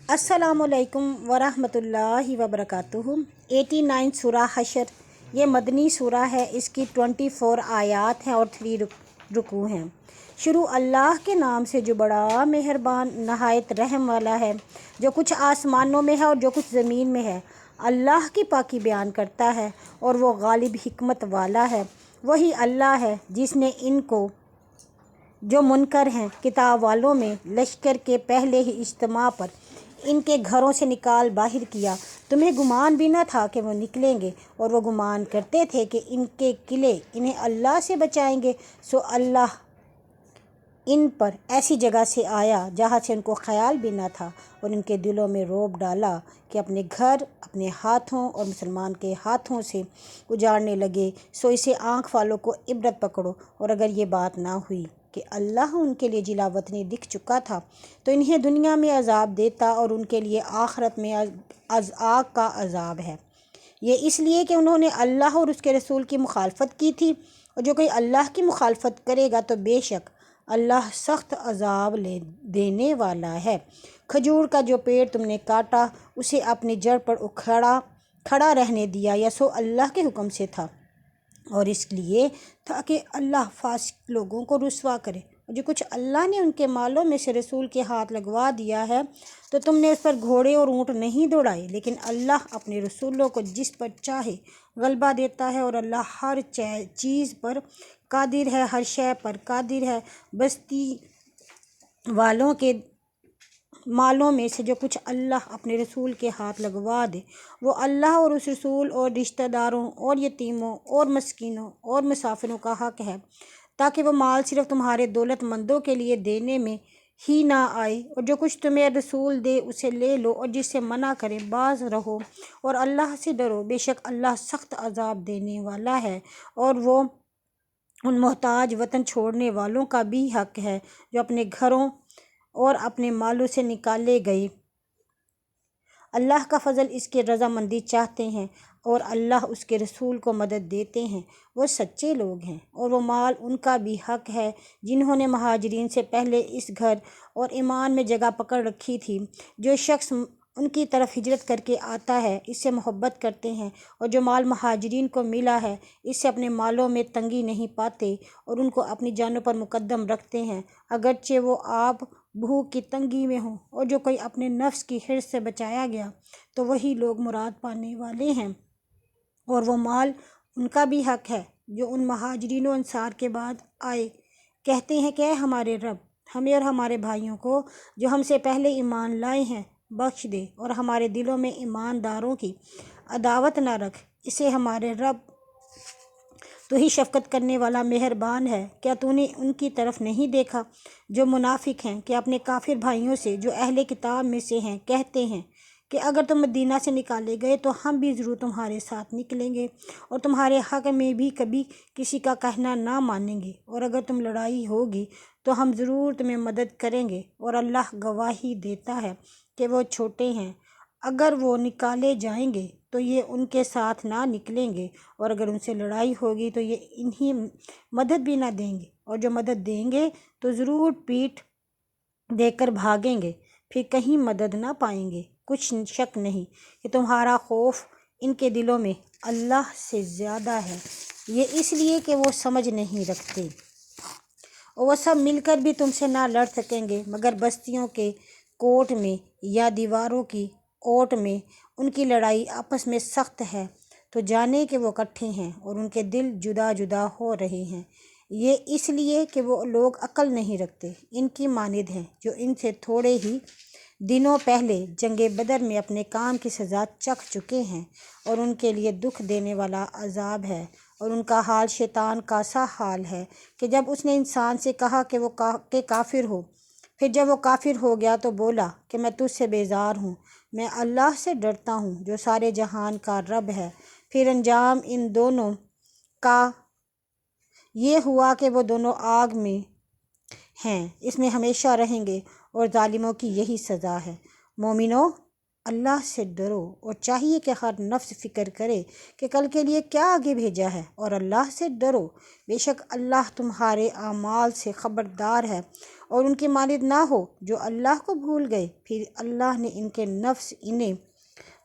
السلام علیکم ورحمۃ اللہ وبرکاتہ۔ 89 سورہ حشر، یہ مدنی سورہ ہے۔ اس کی 24 آیات ہیں اور 3 رکوع ہیں۔ شروع اللہ کے نام سے جو بڑا مہربان نہایت رحم والا ہے۔ جو کچھ آسمانوں میں ہے اور جو کچھ زمین میں ہے اللہ کی پاکی بیان کرتا ہے، اور وہ غالب حکمت والا ہے۔ وہی اللہ ہے جس نے ان کو جو منکر ہیں کتاب والوں میں لشکر کے پہلے ہی اجتماع پر ان کے گھروں سے نکال باہر کیا۔ تمہیں گمان بھی نہ تھا کہ وہ نکلیں گے، اور وہ گمان کرتے تھے کہ ان کے قلعے انہیں اللہ سے بچائیں گے، سو اللہ ان پر ایسی جگہ سے آیا جہاں سے ان کو خیال بھی نہ تھا، اور ان کے دلوں میں رعب ڈالا کہ اپنے گھر اپنے ہاتھوں اور مسلمان کے ہاتھوں سے اجاڑنے لگے۔ سو اسے آنکھ والوں کو عبرت پکڑو، اور اگر یہ بات نہ ہوئی کہ اللہ ان کے لیے جلا وطنی دکھ چکا تھا تو انہیں دنیا میں عذاب دیتا، اور ان کے لیے آخرت میں آگ کا عذاب ہے۔ یہ اس لیے کہ انہوں نے اللہ اور اس کے رسول کی مخالفت کی تھی، اور جو کوئی اللہ کی مخالفت کرے گا تو بے شک اللہ سخت عذاب دینے والا ہے۔ کھجور کا جو پیڑ تم نے کاٹا اسے اپنی جڑ پر کھڑا رہنے دیا، یا سو اللہ کے حکم سے تھا، اور اس لیے تھا کہ اللہ فاسق لوگوں کو رسوا کرے۔ جو کچھ اللہ نے ان کے مالوں میں سے رسول کے ہاتھ لگوا دیا ہے تو تم نے اس پر گھوڑے اور اونٹ نہیں دوڑائے، لیکن اللہ اپنے رسولوں کو جس پر چاہے غلبہ دیتا ہے، اور اللہ ہر چیز پر قادر ہے، ہر شے پر قادر ہے۔ بستی والوں کے مالوں میں سے جو کچھ اللہ اپنے رسول کے ہاتھ لگوا دے وہ اللہ اور اس رسول اور رشتہ داروں اور یتیموں اور مسکینوں اور مسافروں کا حق ہے، تاکہ وہ مال صرف تمہارے دولت مندوں کے لیے دینے میں ہی نہ آئے، اور جو کچھ تمہیں رسول دے اسے لے لو، اور جس سے منع کرے باز رہو، اور اللہ سے ڈرو، بے شک اللہ سخت عذاب دینے والا ہے۔ اور وہ ان محتاج وطن چھوڑنے والوں کا بھی حق ہے جو اپنے گھروں اور اپنے مالوں سے نکالے گئے اللہ کا فضل اس کی رضامندی چاہتے ہیں، اور اللہ اس کے رسول کو مدد دیتے ہیں، وہ سچے لوگ ہیں۔ اور وہ مال ان کا بھی حق ہے جنہوں نے مہاجرین سے پہلے اس گھر اور ایمان میں جگہ پکڑ رکھی تھی۔ جو شخص ان کی طرف ہجرت کر کے آتا ہے اس سے محبت کرتے ہیں، اور جو مال مہاجرین کو ملا ہے اس سے اپنے مالوں میں تنگی نہیں پاتے، اور ان کو اپنی جانوں پر مقدم رکھتے ہیں، اگرچہ وہ آپ بھوک کی تنگی میں ہوں۔ اور جو کوئی اپنے نفس کی حرص سے بچایا گیا تو وہی لوگ مراد پانے والے ہیں۔ اور وہ مال ان کا بھی حق ہے جو ان مہاجرین و انصار کے بعد آئے، کہتے ہیں کہ اے ہمارے رب، ہمیں اور ہمارے بھائیوں کو جو ہم سے پہلے ایمان لائے ہیں بخش دے، اور ہمارے دلوں میں ایمانداروں کی عداوت نہ رکھ۔ اسے ہمارے رب تو ہی شفقت کرنے والا مہربان ہے۔ کیا تو نے ان کی طرف نہیں دیکھا جو منافق ہیں کہ اپنے کافر بھائیوں سے جو اہل کتاب میں سے ہیں کہتے ہیں کہ اگر تم مدینہ سے نکالے گئے تو ہم بھی ضرور تمہارے ساتھ نکلیں گے، اور تمہارے حق میں بھی کبھی کسی کا کہنا نہ مانیں گے، اور اگر تم لڑائی ہوگی تو ہم ضرور تمہیں مدد کریں گے، اور اللہ گواہی دیتا ہے کہ وہ چھوٹے ہیں۔ اگر وہ نکالے جائیں گے تو یہ ان کے ساتھ نہ نکلیں گے، اور اگر ان سے لڑائی ہوگی تو یہ انہیں مدد بھی نہ دیں گے، اور جو مدد دیں گے تو ضرور پیٹھ دے کر بھاگیں گے، پھر کہیں مدد نہ پائیں گے۔ کچھ شک نہیں کہ تمہارا خوف ان کے دلوں میں اللہ سے زیادہ ہے، یہ اس لیے کہ وہ سمجھ نہیں رکھتے، اور وہ سب مل کر بھی تم سے نہ لڑ سکیں گے مگر بستیوں کے کوٹ میں یا دیواروں کی اوٹ میں۔ ان کی لڑائی آپس میں سخت ہے تو جانے کہ وہ اکٹھے ہیں اور ان کے دل جدا جدا ہو رہے ہیں، یہ اس لیے کہ وہ لوگ عقل نہیں رکھتے۔ ان کی مانند ہیں جو ان سے تھوڑے ہی دنوں پہلے جنگ بدر میں اپنے کام کی سزا چکھ چکے ہیں، اور ان کے لیے دکھ دینے والا عذاب ہے۔ اور ان کا حال شیطان کا سا حال ہے کہ جب اس نے انسان سے کہا کہ وہ کافر ہو، پھر جب وہ کافر ہو گیا تو بولا کہ میں تجھ سے بیزار ہوں، میں اللہ سے ڈرتا ہوں جو سارے جہان کا رب ہے۔ پھر انجام ان دونوں کا یہ ہوا کہ وہ دونوں آگ میں ہیں، اس میں ہمیشہ رہیں گے، اور ظالموں کی یہی سزا ہے۔ مومنو، اللہ سے ڈرو اور چاہیے کہ ہر نفس فکر کرے کہ کل کے لیے کیا آگے بھیجا ہے، اور اللہ سے ڈرو، بے شک اللہ تمہارے اعمال سے خبردار ہے۔ اور ان کے مانند نہ ہو جو اللہ کو بھول گئے، پھر اللہ نے ان کے نفس انہیں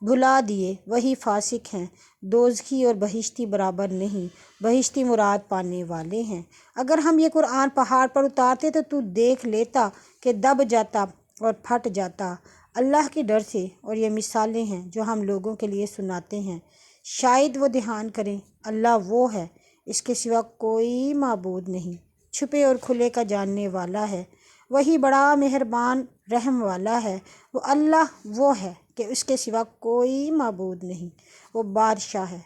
بھلا دیے، وہی فاسق ہیں۔ دوزخی اور بہشتی برابر نہیں، بہشتی مراد پانے والے ہیں۔ اگر ہم یہ قرآن پہاڑ پر اتارتے تو دیکھ لیتا کہ دب جاتا اور پھٹ جاتا اللہ کے ڈر سے، اور یہ مثالیں ہیں جو ہم لوگوں کے لیے سناتے ہیں، شاید وہ دھیان کریں۔ اللہ وہ ہے، اس کے سوا کوئی معبود نہیں، چھپے اور کھلے کا جاننے والا ہے، وہی بڑا مہربان رحم والا ہے۔ وہ اللہ وہ ہے کہ اس کے سوا کوئی معبود نہیں، وہ بادشاہ ہے،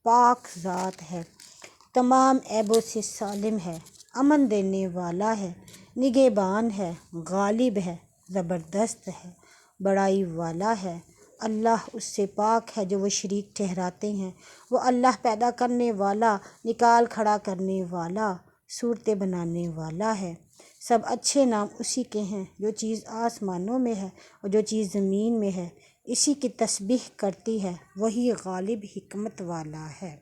پاک ذات ہے، تمام عیبوں سے سالم ہے، امن دینے والا ہے، نگہبان ہے، غالب ہے، زبردست ہے، بڑائی والا ہے۔ اللہ اس سے پاک ہے جو وہ شریک ٹھہراتے ہیں۔ وہ اللہ پیدا کرنے والا، نکال کھڑا کرنے والا، صورتیں بنانے والا ہے۔ سب اچھے نام اسی کے ہیں، جو چیز آسمانوں میں ہے اور جو چیز زمین میں ہے، اسی کی تسبیح کرتی ہے، وہی غالب حکمت والا ہے۔